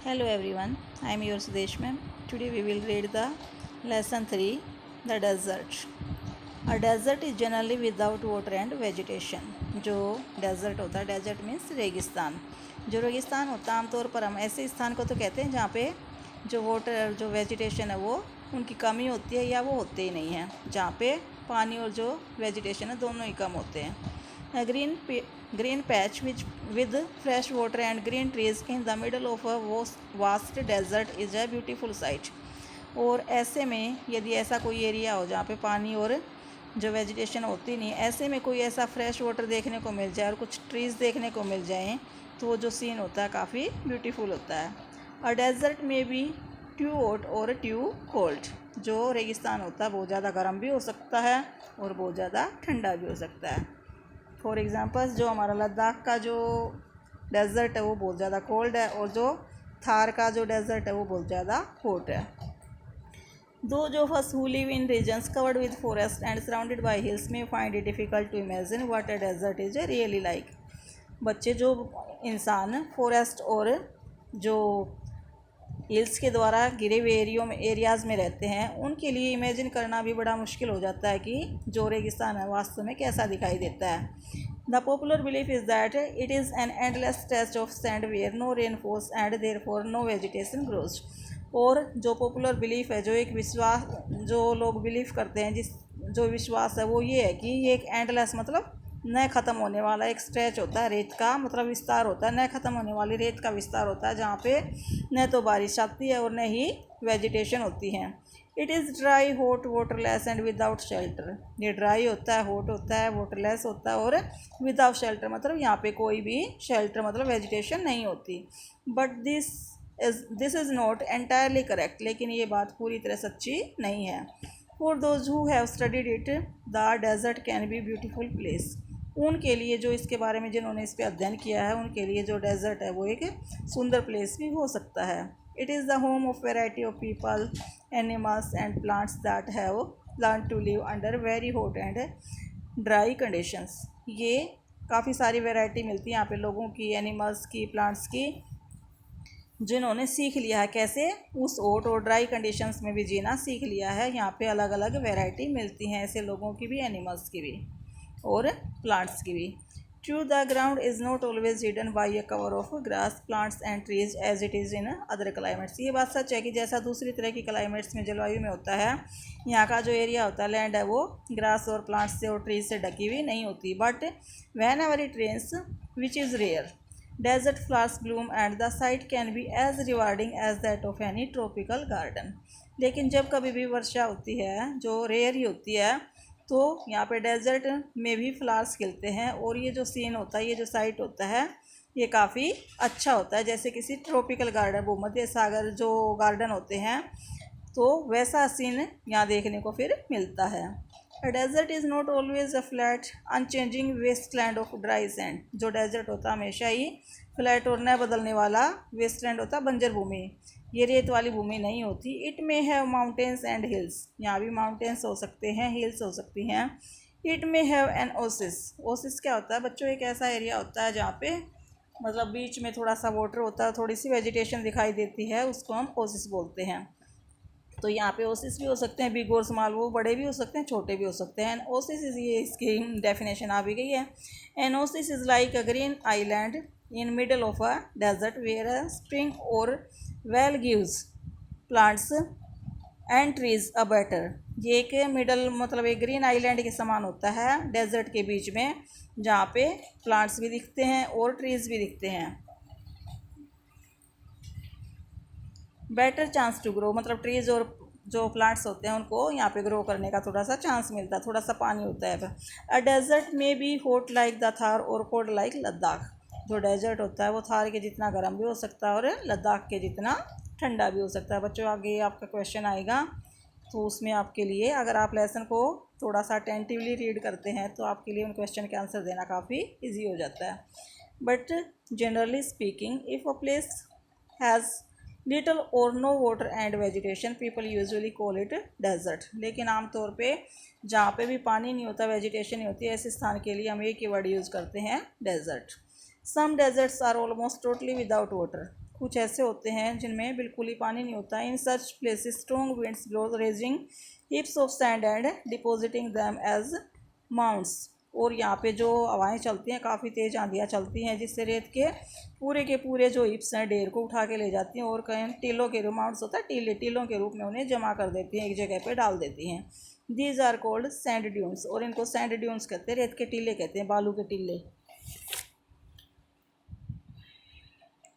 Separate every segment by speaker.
Speaker 1: Hello everyone, I am your Sudesh ma'am. Today we will read the lesson 3, the desert. A desert is generally without water and vegetation. जो desert होता है, desert means रेगिस्तान. जो रेगिस्तान होता है आमतौर पर हम ऐसे स्थान को तो कहते हैं जहाँ पे जो वाटर जो वेजिटेशन है वो उनकी कमी होती है या वो होते ही नहीं हैं, जहाँ पे पानी और जो वेजिटेशन है दोनों ही कम होते हैं. A green patch which with fresh water and green trees in the middle of a vast desert is a beautiful sight. और ऐसे में यदि ऐसा कोई एरिया हो जहाँ पे पानी और जो वेजिटेशन होती नहीं, ऐसे में कोई ऐसा फ्रेश वाटर देखने को मिल जाए और कुछ ट्रीज़ देखने को मिल जाएं तो वो जो सीन होता है काफ़ी ब्यूटीफुल होता है. अ डेजर्ट में बी ट्यू हॉट और ट्यू कोल्ड. जो रेगिस्तान होता है बहुत ज़्यादा गर्म भी हो सकता है और बहुत ज़्यादा ठंडा भी हो सकता है. फॉर एग्ज़ाम्पल्स जो हमारा लद्दाख का जो डेजर्ट है वो बहुत ज़्यादा कोल्ड है और जो थार का जो डेजर्ट है वो बहुत ज़्यादा हॉट है. Those of us who live in regions covered with forest and surrounded by hills may find it difficult to imagine what a desert is really like. बच्चे जो इंसान फॉरेस्ट और जो हिल्स के द्वारा घिरे हुए एरियाज़ में रहते हैं उनके लिए इमेजिन करना भी बड़ा मुश्किल हो जाता है कि जो रेगिस्तान है वास्तव में कैसा दिखाई देता है. The popular belief is that it is an endless stretch of sand where no rain falls and therefore no vegetation grows. और जो पॉपुलर बिलीफ है, जो एक विश्वास जो लोग बिलीव करते हैं, जिस जो विश्वास है वो ये है कि ये एक एंडलेस मतलब न ख़त्म होने वाला एक स्ट्रेच होता है, रेत का मतलब विस्तार होता है, न ख़त्म होने वाली रेत का विस्तार होता है जहाँ पे न तो बारिश आती है और न ही वेजिटेशन होती है. It is dry hot waterless and without shelter. ये ड्राई होता है, हॉट होता है, वाटरलेस होता है और विदाउट शेल्टर मतलब यहाँ पे कोई भी शेल्टर मतलब वेजिटेशन नहीं होती. But this is not entirely correct. लेकिन ये बात पूरी तरह सच्ची नहीं है. For those who have studied it the desert can be beautiful place. उनके लिए जो इसके बारे में जिन्होंने इस पर अध्ययन किया है उनके लिए जो डेजर्ट है वो एक सुंदर प्लेस भी हो सकता है. It is the home of variety of people animals and plants that have learn to live under very hot and dry conditions. ये काफ़ी सारी वैरायटी मिलती है यहाँ पे लोगों की, एनिमल्स की, प्लांट्स की, जिन्होंने सीख लिया है कैसे उस हॉट और ड्राई कंडीशंस में भी जीना सीख लिया है. यहाँ पे अलग अलग वैरायटी मिलती हैं ऐसे लोगों की भी, एनिमल्स की भी और प्लांट्स की भी. True the ground is not always hidden by a cover of grass plants and trees as it is in other climates. ये बात सच है कि जैसा दूसरी तरह की क्लाइमेट्स में, जलवायु में होता है, यहाँ का जो एरिया होता है, लैंड है, वो ग्रास और प्लांट्स से और ट्रीज से ढकी हुई नहीं होती. But whenever it rains which is rare desert flowers bloom and the sight can be as rewarding as that of any tropical garden. लेकिन जब कभी भी वर्षा होती है जो रेयर ही होती है तो यहाँ पे डेजर्ट में भी फ्लावर्स खिलते हैं और ये जो सीन होता है, ये जो साइट होता है, ये काफ़ी अच्छा होता है जैसे किसी ट्रॉपिकल गार्डन, भूमध्य सागर जो गार्डन होते हैं तो वैसा सीन यहाँ देखने को फिर मिलता है. A desert is not always a flat, unchanging wasteland of dry sand. जो डेजर्ट होता है हमेशा ही फ्लैट और न बदलने वाला वेस्टलैंड होता है, बंजर भूमि. ये रेत वाली भूमि नहीं होती. It may have mountains and hills. यहाँ भी माउंटेन्स हो सकते हैं, हिल्स हो सकती हैं. It may have an Oasis. Oasis क्या होता है बच्चों? एक ऐसा एरिया होता है जहाँ पे मतलब बीच में थोड़ा सा वाटर होता है, थोड़ी सी वेजिटेशन दिखाई देती है, उसको हम ओसिस बोलते हैं. तो यहाँ पे ओसिस भी हो सकते हैं, बिग और स्मॉल, वो बड़े भी हो सकते हैं, छोटे भी हो सकते हैं. एन ओसिस इज, ये इसकी डेफिनेशन आ भी गई है. An oasis is like a green island in middle of a desert where a spring or well gives plants and trees a better. ये एक मिडल मतलब एक ग्रीन आइलैंड के समान होता है डेजर्ट के बीच में, जहाँ पे प्लांट्स भी दिखते हैं और ट्रीज भी दिखते हैं. बेटर चांस टू ग्रो मतलब ट्रीज और जो प्लांट्स होते हैं उनको यहाँ पे ग्रो करने का थोड़ा सा चांस मिलता है, थोड़ा सा पानी होता है. अ डेजर्ट में be hot like the Thar और कोल्ड लाइक लद्दाख. जो डेजर्ट होता है वो थार के जितना गर्म भी हो सकता है और लद्दाख के जितना ठंडा भी हो सकता है. बच्चों आगे आपका क्वेश्चन आएगा तो उसमें आपके लिए, अगर आप लेसन को थोड़ा सा अटेंटिवली रीड करते हैं तो आपके लिए उन क्वेश्चन के आंसर देना काफ़ी ईजी हो जाता है. But generally speaking if a place has little or no water and vegetation people usually call it desert. लेकिन आमतौर पे जहाँ पे भी पानी नहीं होता, वेजिटेशन नहीं होती, ऐसे स्थान के लिए हम एक ही वर्ड यूज़ करते हैं, desert. Some deserts are almost totally without water. कुछ ऐसे होते हैं जिनमें बिल्कुल ही पानी नहीं होता। In such places strong winds blow raising heaps of sand and depositing them as mounds. और यहाँ पे जो हवाएं चलती हैं, काफ़ी तेज़ आंधियाँ चलती हैं, जिससे रेत के पूरे जो हिप्स हैं ढेर को उठा के ले जाती हैं और कहीं टीलों के रूप माउंट्स होता है, टीलों के रूप में उन्हें जमा कर देती हैं, एक जगह पे डाल देती हैं। These are cold sand dunes, और इनको सैंड ड्यून्स कहते हैं, रेत के टीले कहते हैं, बालू के टीले।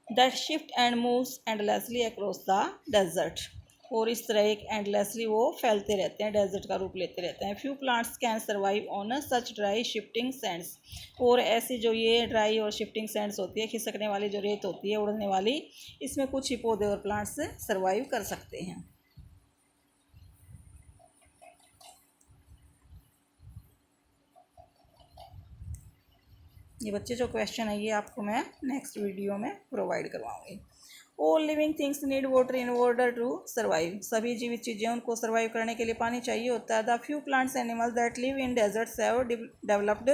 Speaker 1: That shift and moves endlessly across the desert, और इस तरह एक एंडलेसली वो फैलते रहते हैं, डेजर्ट का रूप लेते रहते हैं। Few plants can survive on such dry shifting Sands, और ऐसी जो ये ड्राई और शिफ्टिंग सैंड्स होती है, खिसकने वाली जो रेत होती है, उड़ने वाली, इसमें कुछ ही पौधे और प्लांट्स सर्वाइव कर सकते हैं। ये बच्चे जो क्वेश्चन है ये आपको मैं नेक्स्ट वीडियो में प्रोवाइड करवाऊंगी। All living things need water in order to survive, सभी जीवित चीज़ें उनको सर्वाइव करने के लिए पानी चाहिए होता है। The few plants animals that live in deserts have developed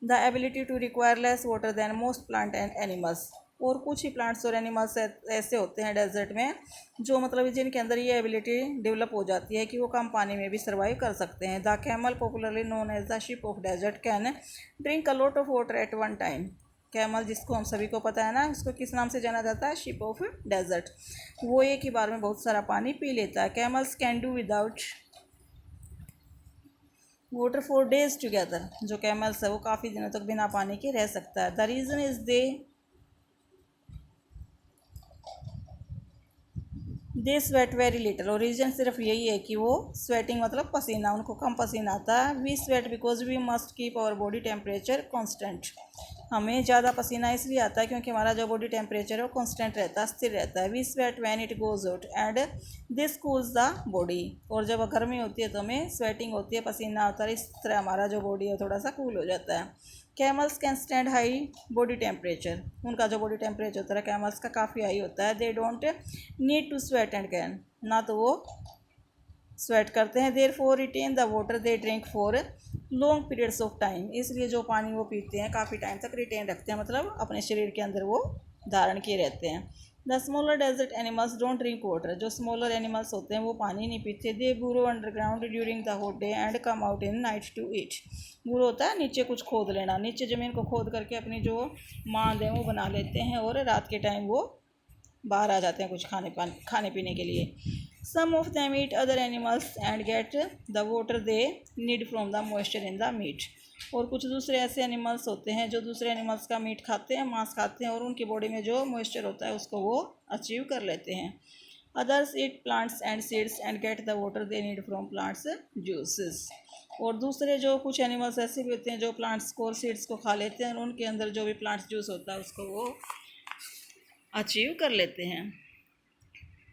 Speaker 1: the ability to require less water than most plant and animals, और कुछ ही प्लांट्स और एनिमल्स ऐसे होते हैं डेजर्ट में जो मतलब जिनके अंदर ये एबिलिटी डेवलप हो जाती है कि वो कम पानी में भी सर्वाइव कर सकते हैं। The camel popularly known as the ship of desert can drink a lot of water at one time. Camel, जिसको हम सभी को पता है ना, उसको किस नाम से जाना जाता है? Ship of desert. वो एक ही बार में बहुत सारा पानी पी लेता है। Camels can do without water for days together, जो कैमल्स है वो काफ़ी दिनों तक बिना पानी के रह सकता है। The reason is they sweat very little, और रीज़न सिर्फ यही है कि वो स्वेटिंग मतलब पसीना, उनको कम पसीना आता है। We sweat because we must keep our body temperature constant, हमें ज़्यादा पसीना इसलिए आता है क्योंकि हमारा जो बॉडी टेम्परेचर है वो कॉन्स्टेंट रहता है, स्थिर रहता है। We sweat when it goes out and this cools the body, और जब गर्मी होती है तो हमें स्वेटिंग होती है, पसीना आता है, इस तरह हमारा जो बॉडी है थोड़ा सा कूल हो जाता है। Camels can stand high body temperature, उनका जो बॉडी टेम्परेचर होता है कैमल्स का काफ़ी हाई होता है। They don't need to sweat and can, ना तो वो स्वेट करते हैं। Therefore retain the water they drink for long periods of time, इसलिए जो पानी वो पीते हैं काफ़ी टाइम तक रिटेन रखते हैं, मतलब अपने शरीर के अंदर वो धारण किए रहते हैं। The smaller desert animals don't drink water, जो स्मॉलर एनिमल्स होते हैं वो पानी नहीं पीते। They burrow underground during the hot day and come out in night to eat, burrow होता है नीचे कुछ खोद लेना, नीचे ज़मीन को खोद करके अपनी जो मांद है वो बना लेते हैं, और रात के टाइम वो बाहर आ जाते हैं कुछ खाने पीने के लिए। Some of them eat other animals and get the water they need from the moisture in the meat, और कुछ दूसरे ऐसे एनिमल्स होते हैं जो दूसरे एनिमल्स का मीट खाते हैं, मांस खाते हैं, और उनकी बॉडी में जो मॉइस्चर होता है उसको वो अचीव कर लेते हैं। Others eat plants and seeds and get the water they need from plants juices, और दूसरे जो कुछ एनिमल्स ऐसे भी होते हैं जो प्लांट्स को और सीड्स को खा लेते हैं, और उनके अंदर जो भी प्लांट्स जूस होता है उसको वो अचीव कर लेते हैं।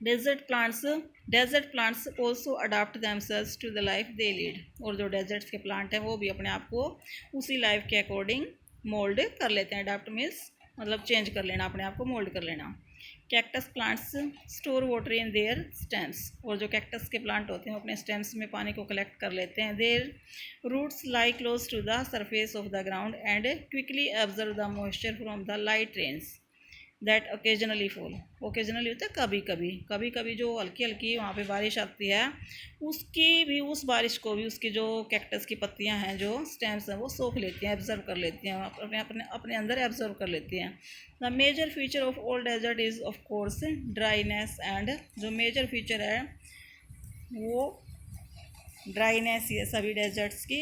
Speaker 1: Desert plants also adapt themselves to the life they lead, और जो डेजर्ट्स के प्लांट हैं वो भी अपने आप को उसी लाइफ के अकॉर्डिंग मोल्ड कर लेते हैं। अडाप्ट मीन्स मतलब चेंज कर लेना, अपने आप को मोल्ड कर लेना। Cactus plants store water in their stems, और जो कैक्टस के प्लांट होते हैं अपने स्टेम्स में पानी को कलेक्ट कर लेते हैं। Their roots lie close to the surface of the ground and quickly absorb the moisture from the light rains that occasionally fall, occasionally होता है कभी कभी जो हल्की हल्की वहाँ पे बारिश आती है, उसकी भी, उस बारिश को भी उसकी जो कैक्टस की पत्तियाँ हैं, जो स्टेम्स हैं, वो सोख लेती हैं, एब्जर्व कर लेती हैं, अपने अपने अपने अंदर एब्जर्व कर लेती हैं। The major feature of all desert is of course dryness, and जो मेजर फीचर है वो ड्राइनेस ही है सभी डेजर्ट्स की।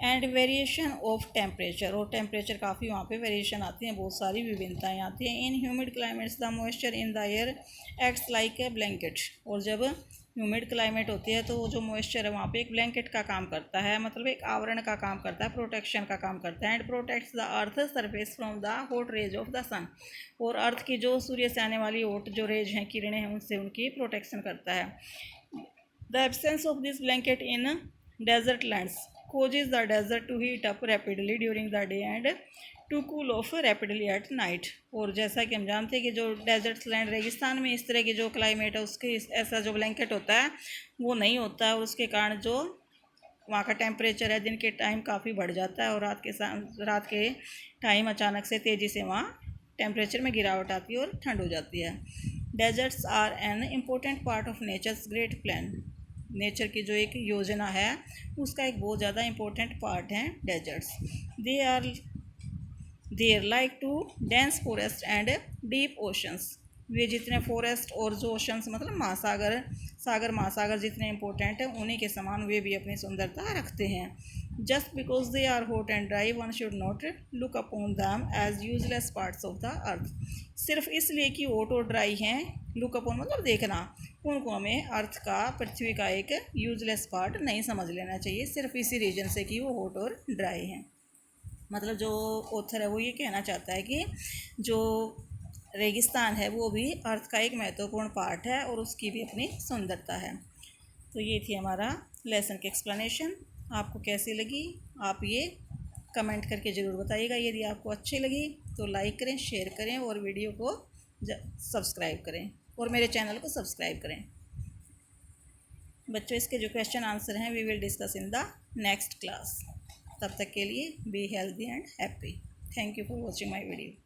Speaker 1: एंड वेरिएशन ऑफ टेम्परेचर, और टेम्परेचर काफ़ी वहाँ पे वेरिएशन आती हैं, बहुत सारी विभिन्नताएं आती हैं। इन humid climates the moisture in the air acts like a blanket, और जब ह्यूमिड क्लाइमेट होती है तो वो जो मॉइस्चर है वहाँ पे एक ब्लैंकेट का काम करता है, मतलब एक आवरण का काम करता है, प्रोटेक्शन का काम करता है। And protects the earth surface from the hot rays of the sun, और अर्थ की जो सूर्य से आने वाली हॉट जो रेज हैं, किरणें हैं, उनसे उनकी प्रोटेक्शन करता है। The absence of this blanket in desert lands causes the desert to heat up rapidly during the day and to cool off rapidly at night. और जैसा कि हम जानते हैं कि जो डेजर्ट लैंड रेगिस्तान में इस तरह की जो क्लाइमेट है उसके ऐसा जो ब्लैंकेट होता है वो नहीं होता है, और उसके कारण जो वहाँ का टेम्परेचर है दिन के टाइम काफ़ी बढ़ जाता है, और रात के टाइम अचानक से तेज़ी से वहाँ टेम्परेचर में गिरावट आती है और ठंड हो जाती है। Deserts are an important part of nature's great plan. Nature की जो एक योजना है उसका एक बहुत ज़्यादा इम्पोर्टेंट पार्ट है deserts. They are there like to dense forest and deep oceans. वे जितने फॉरेस्ट और जो ओशंस मतलब महासागर जितने इम्पोर्टेंट हैं उन्हीं के समान वे भी अपनी सुंदरता रखते हैं। Just because they are hot and dry one should not look upon them as useless parts of the earth. सिर्फ इसलिए कि हॉट और ड्राई हैं, लुक अपॉन मतलब देखना, उनको हमें अर्थ का, पृथ्वी का एक यूजलेस पार्ट नहीं समझ लेना चाहिए सिर्फ इसी रीजन से कि वो हॉट और ड्राई हैं। मतलब जो ऑथर है वो ये कहना चाहता है कि जो रेगिस्तान है वो भी अर्थ का एक महत्वपूर्ण पार्ट है और उसकी भी अपनी सुंदरता है। तो ये थी हमारा लेसन की एक्सप्लेनेशन। आपको कैसी लगी आप ये कमेंट करके ज़रूर बताइएगा। यदि आपको अच्छी लगी तो लाइक करें, शेयर करें और वीडियो को सब्सक्राइब करें और मेरे चैनल को सब्सक्राइब करें। बच्चों, इसके जो क्वेश्चन आंसर हैं we will discuss in the next class. तब तक के लिए be healthy and happy. Thank you for watching my video.